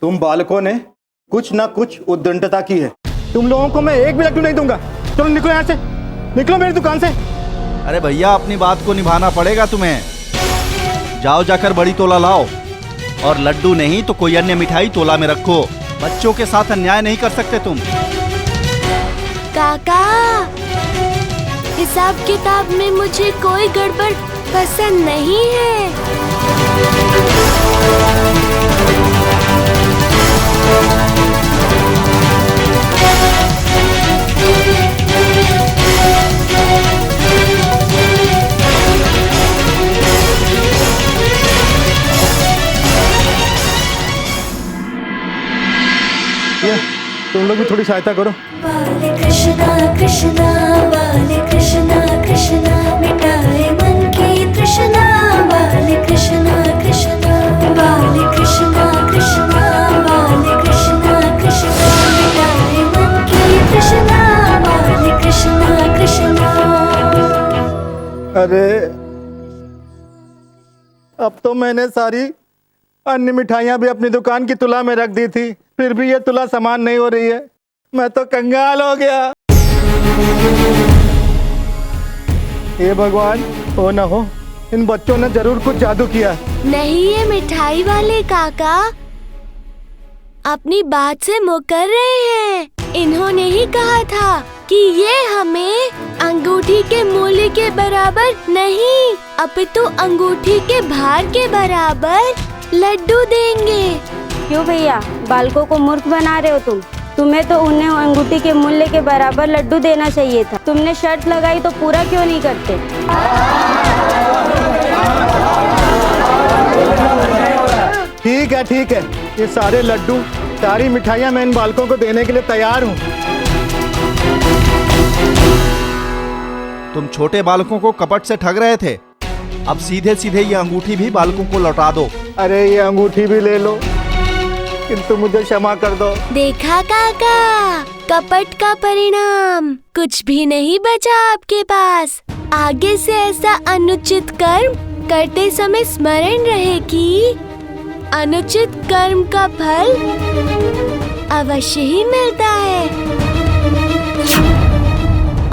तुम बालकों ने कुछ ना कुछ उद्दंडता की है। तुम लोगों को मैं एक भी लड्डू नहीं दूंगा। चलो निकलो यहाँ से, निकलो मेरी दुकान से। अरे भैया, अपनी बात को निभाना पड़ेगा तुम्हें। जाओ जाकर बड़ी तोला लाओ, और लड्डू नहीं तो कोई अन्य मिठाई तोला में रखो। बच्चों के साथ अन्याय नहीं कर सकते तुम। काका, हिसाब किताब में मुझे कोई गड़बड़ पसंद नहीं है। तुम लोग भी थोड़ी सहायता करो। बाले कृष्णा कृष्णा, बाले कृष्णा कृष्णा, मिटाए मन की तृष्णा। बाले कृष्णा कृष्णा, बाले कृष्णा कृष्णा, बाले कृष्णा कृष्णा, मिटाए मन की तृष्णा। बाले कृष्णा कृष्णा। अरे अब तो मैंने सारी अन्य मिठाइयाँ भी अपनी दुकान की तुला में रख दी थी, फिर भी ये तुला समान नहीं हो रही है। मैं तो कंगाल हो गया। हे भगवान, हो ना हो, इन बच्चों ने जरूर कुछ जादू किया। नहीं, ये मिठाई वाले काका अपनी बात से मुकर रहे हैं। इन्होंने ही कहा था कि ये हमें अंगूठी के मूल्य के बराबर नहीं, अपितु अंगूठी के भार के बराबर लड्डू देंगे। क्यों भैया, बालकों को मूर्ख बना रहे हो तुम? तुम्हें तो उन्हें अंगूठी के मूल्य के बराबर लड्डू देना चाहिए था। तुमने शर्त लगाई तो पूरा क्यों नहीं करते? ठीक है, ये सारे लड्डू, सारी मिठाइयाँ मैं इन बालकों को देने के लिए तैयार हूँ। तुम छोटे बालकों को कपट से ठग रहे थे, अब सीधे सीधे ये अंगूठी भी बालकों को लौटा दो। अरे ये अंगूठी भी ले लो, किंतु मुझे क्षमा कर दो। देखा काका, कपट का परिणाम कुछ भी नहीं बचा आपके पास। आगे से ऐसा अनुचित कर्म करते समय स्मरण रहे कि अनुचित कर्म का फल अवश्य ही मिलता है।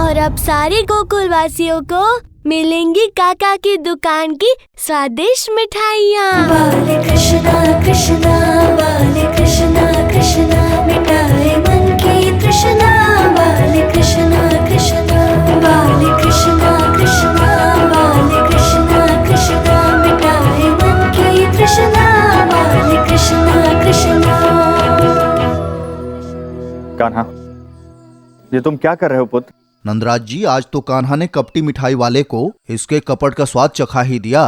और अब सारे गोकुल वासियों को मिलेंगी काका की दुकान की स्वादिष्ट मिठाइयाँ। बाले कृष्णा कृष्णा, बाले कृष्णा कृष्णा, मिटाए मन की तृष्णा। बाले कृष्णा कृष्णा, बाले कृष्णा कृष्णा, बाले कृष्णा कृष्णा, मिटाए मन की तृष्णा। बाले कृष्णा कृष्णा। कान्हा, ये तुम क्या कर रहे हो पुत्र? नंदराज जी, आज तो कान्हा ने कपटी मिठाई वाले को इसके कपट का स्वाद चखा ही दिया।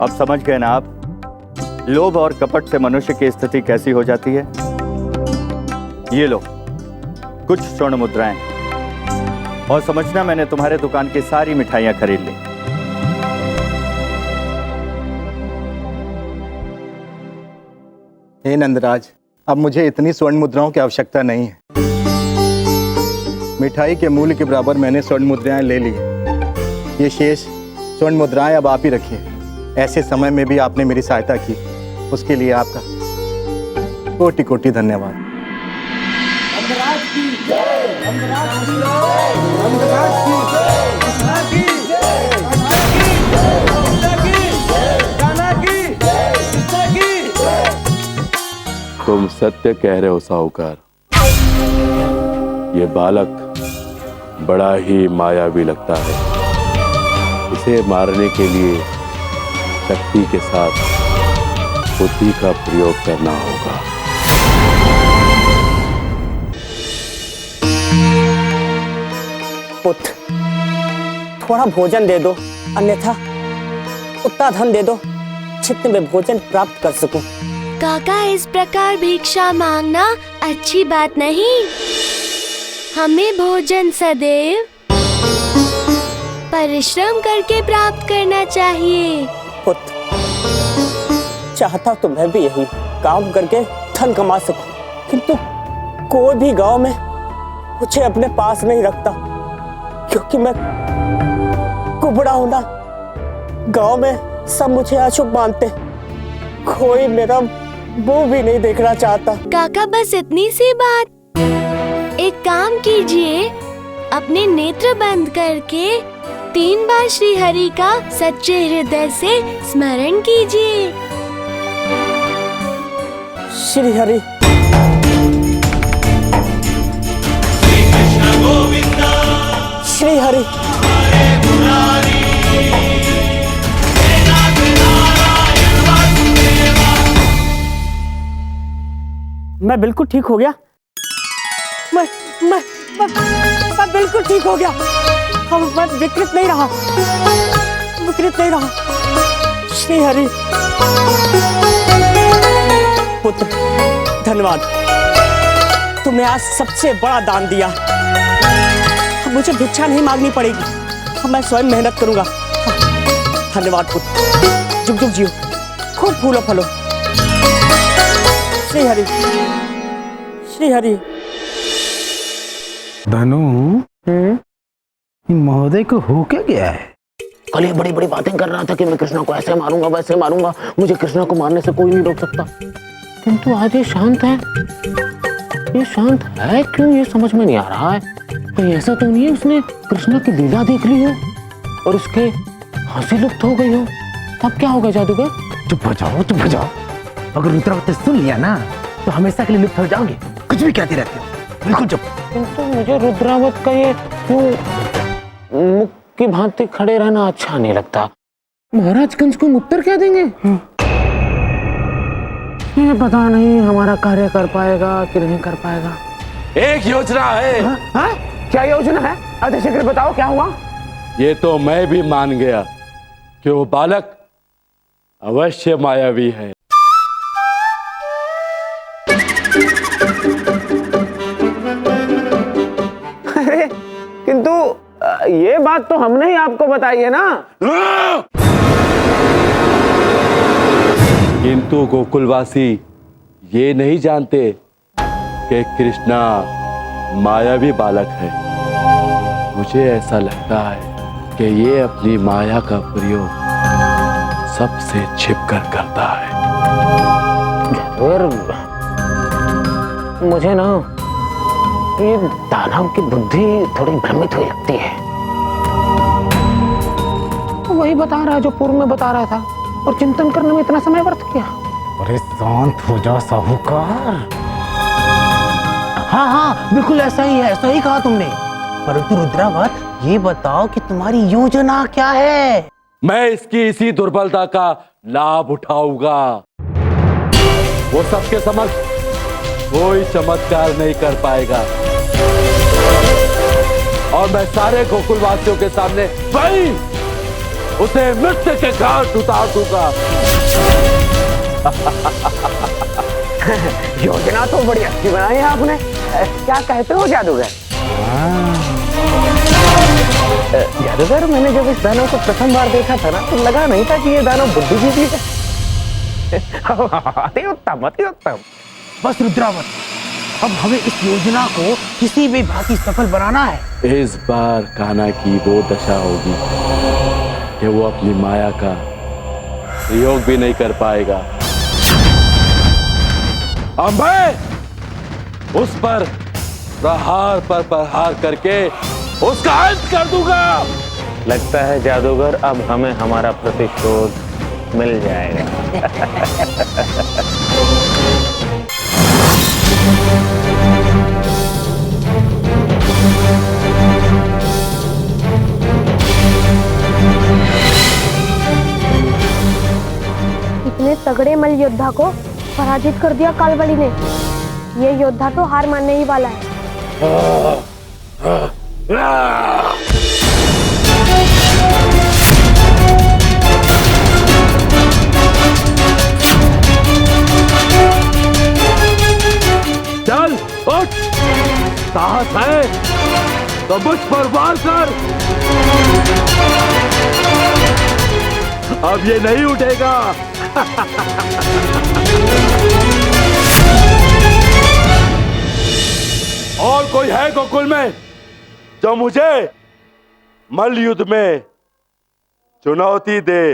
अब समझ गए ना आप, लोभ और कपट से मनुष्य की स्थिति कैसी हो जाती है। ये लो कुछ स्वर्ण मुद्राएं, और समझना मैंने तुम्हारे दुकान की सारी मिठाइयां खरीद ली। हे नंदराज, अब मुझे इतनी स्वर्ण मुद्राओं की आवश्यकता नहीं है। मिठाई के मूल्य के बराबर मैंने स्वर्ण मुद्राएं ले ली है। ये शेष स्वर्ण मुद्राएं अब आप ही रखिए। ऐसे समय में भी आपने मेरी सहायता की, उसके लिए आपका कोटि कोटि धन्यवाद। तुम सत्य कह रहे हो साहूकार। ये बालक बड़ा ही मायावी लगता है। इसे मारने के लिए शक्ति के साथ बुद्धि का प्रयोग करना होगा। पुत्र, थोड़ा भोजन दे दो, अन्यथा उतना धन दे दो जितने में भोजन प्राप्त कर सकूं। काका, इस प्रकार भिक्षा मांगना अच्छी बात नहीं। हमें भोजन सदैव परिश्रम करके प्राप्त करना चाहिए। पुत्र, चाहता तो मैं भी यही काम करके धन कमा सकूं, किंतु कोई भी गांव में मुझे अपने पास नहीं रखता, क्योंकि मैं कुबड़ा हूं ना। गांव में सब मुझे अशुभ मानते, कोई मेरा मुंह भी नहीं देखना चाहता। काका बस इतनी सी बात। एक काम कीजिए, अपने नेत्र बंद करके 3 बार श्री हरि का सच्चे हृदय से स्मरण कीजिए। श्री हरि। श्री हरि। मैं बिल्कुल ठीक हो गया। मैं बिल्कुल ठीक हो गया। अब मैं विकृत नहीं रहा, विकृत नहीं रहा। श्री हरि। पुत्र, धन्यवाद, तुमने आज सबसे बड़ा दान दिया। अब मुझे भिक्षा नहीं मांगनी पड़ेगी, अब मैं स्वयं मेहनत करूंगा। धन्यवाद पुत्र, जुग जुग जियो, खूब फूलो फलो। श्री हरि, श्री हरि। धनु, महोदय को हो क्या गया है? कल ये बड़ी बड़ी बातें कर रहा था कि मैं कृष्णा को ऐसे मारूंगा वैसे मारूंगा, मुझे कृष्णा को मारने से कोई नहीं रोक सकता। किंतु आज ये शांत है। ये शांत है क्यों, ये समझ में नहीं आ रहा है। कहीं ऐसा तो नहीं है उसने कृष्णा की लीला देख ली हो और उसके हंसी लुप्त हो गई हो? तब क्या होगा जादूगर? चुप हो जाओ, चुप हो जाओ। अगर रुद्रावती सुन लिया ना तो हमेशा के लिए लुप्त हो जाओगे। कुछ भी कहते रहते हो, बिल्कुल चुप। किंतु मुझे रुद्रावत का ये क्यों मुख की भांति खड़े रहना अच्छा नहीं लगता। महाराज कंस को उत्तर क्या देंगे? ये पता नहीं हमारा कार्य कर पाएगा कि नहीं कर पाएगा। एक योजना है। हाँ? क्या योजना है? आधे शीघ्र बताओ, क्या हुआ? ये तो मैं भी मान गया कि वो बालक अवश्य मायावी है। अरे किंतु ये बात तो हमने ही आपको बताई है ना। किंतु गोकुलवासी ये नहीं जानते कि कृष्णा मायावी बालक है। मुझे ऐसा लगता है कि ये अपनी माया का प्रयोग सबसे छिपकर करता है। मुझे ना ये दानव की बुद्धि थोड़ी भ्रमित हुई लगती है। तो वही बता रहा है जो पूर्व में बता रहा था, और चिंतन करने में इतना समय व्यर्थ किया। अरे शांत हो जाओ साहूकार। हाँ हाँ, बिल्कुल ऐसा ही है, सही कहा तुमने। परंतु रुद्रावत, ये बताओ कि तुम्हारी योजना क्या है? मैं इसकी इसी दुर्बलता का लाभ उठाऊंगा। वो सबके समक्ष कोई चमत्कार नहीं कर पाएगा और मैं सारे गोकुलवासियों के सामने वही उसे मृत्यु के घाट उतार दूंगा। योजना तो बड़ी अच्छी बनाई है आपने। क्या कहते हो जादूगर? जादूगर, मैंने जब इस दानव को प्रथम बार देखा था ना, तो लगा नहीं था कि ये दानव बुद्धिजीवी है। अति उत्तम, अति उत्तम। बस रुद्रावत, अब हमें इस योजना को किसी भी भांति सफल बनाना है। इस बार कान्हा की वो दशा होगी कि वो अपनी माया का प्रयोग भी नहीं कर पाएगा। अब मैं उस पर प्रहार पर प्रहार करके उसका अंत कर दूंगा। लगता है जादूगर, अब हमें हमारा प्रतिशोध मिल जाएगा। इतने तगड़े मल योद्धा को पराजित कर दिया कालबली ने। ये योद्धा तो हार मानने ही वाला है। चल उठ, साहस है तो मुझ पर वार कर। अब ये नहीं उठेगा। और कोई है गोकुल में जो मुझे मल्ल युद्ध में चुनौती दे?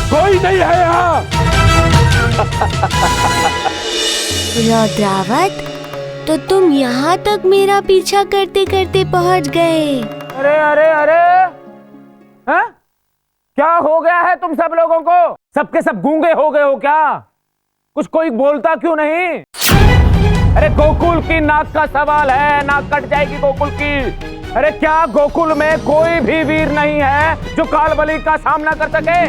कोई नहीं है यहाँ। रुद्रावत, तो तुम यहाँ तक मेरा पीछा करते करते पहुँच गए। अरे अरे अरे, हाँ? क्या हो गया है तुम सब लोगों को? सबके सब गूंगे हो गए हो क्या? कुछ कोई बोलता क्यों नहीं? अरे गोकुल की नाक का सवाल है, नाक कट जाएगी गोकुल की। अरे क्या गोकुल में कोई भी वीर नहीं है जो कालबली का सामना कर सके?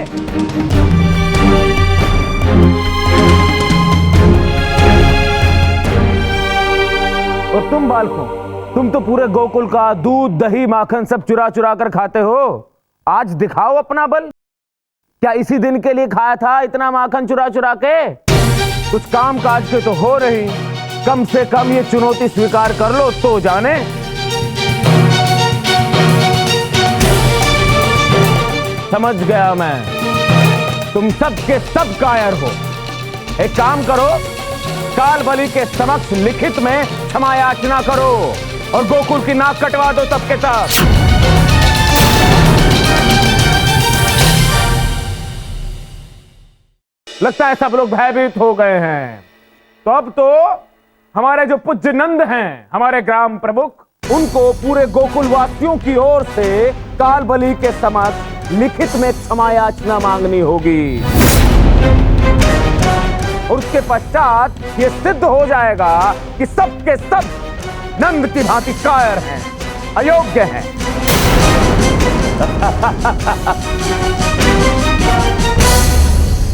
और तुम बालकों, तुम तो पूरे गोकुल का दूध दही माखन सब चुरा चुरा कर खाते हो। आज दिखाओ अपना बल। क्या इसी दिन के लिए खाया था इतना माखन चुरा चुरा के? कुछ काम काज के तो हो रही, कम से कम ये चुनौती स्वीकार कर लो तो जाने। समझ गया मैं, तुम सब के सब कायर हो। एक काम करो, कालबली के समक्ष लिखित में क्षमा याचना करो और गोकुल की नाक कटवा दो सबके सब। लगता है सब लोग भयभीत हो गए हैं। तो अब तो हमारे जो पूज्य नंद हैं, हमारे ग्राम प्रमुख, उनको पूरे गोकुल वासियों की ओर से कालबली के समक्ष लिखित में क्षमा याचना मांगनी होगी। और उसके पश्चात ये सिद्ध हो जाएगा कि सब के सब नंद की भांति कायर हैं, अयोग्य हैं।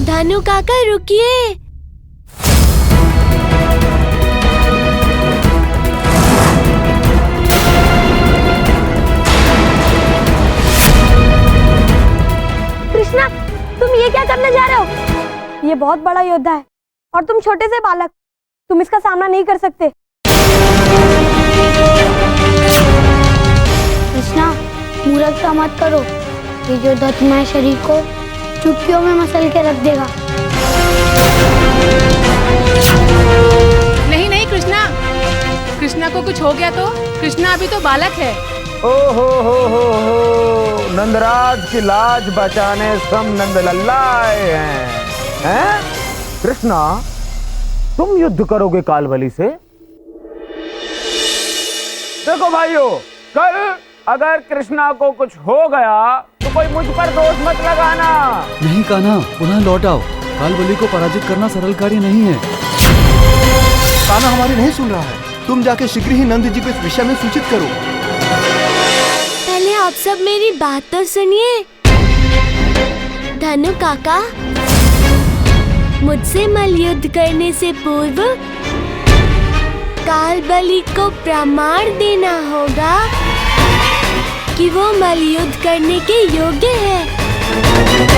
धनु काका रुकिए। कृष्णा, तुम ये क्या करने जा रहे हो? ये बहुत बड़ा योद्धा है और तुम छोटे से बालक, तुम इसका सामना नहीं कर सकते। कृष्णा, मूर्खता मत करो। ये योद्धा तुम्हारे शरीर को चुटकियों में मसल के रख देगा। नहीं नहीं कृष्णा, कृष्णा को कुछ हो गया तो? कृष्णा अभी तो बालक है। ओ हो, नंदराज की लाज बचाने सब नंद लल्ला आए हैं। कृष्णा, तुम युद्ध करोगे कालबली से? देखो भाइयों, कल अगर कृष्णा को कुछ हो गया तो कोई मुझ पर दोष मत लगाना। नहीं कान्हा, पुनः लौट आओ। कालबली को पराजित करना सरल कार्य नहीं है। कान्हा हमारी नहीं सुन रहा है। तुम जाके शीघ्र ही नंद जी को इस विषय में सूचित करो। पहले आप सब मेरी बात तो सुनिए। धनु काका, मुझसे मल्लयुद्ध करने से पूर्व कालबली को प्रमाण देना होगा कि वो मल्लयुद्ध करने के योग्य है।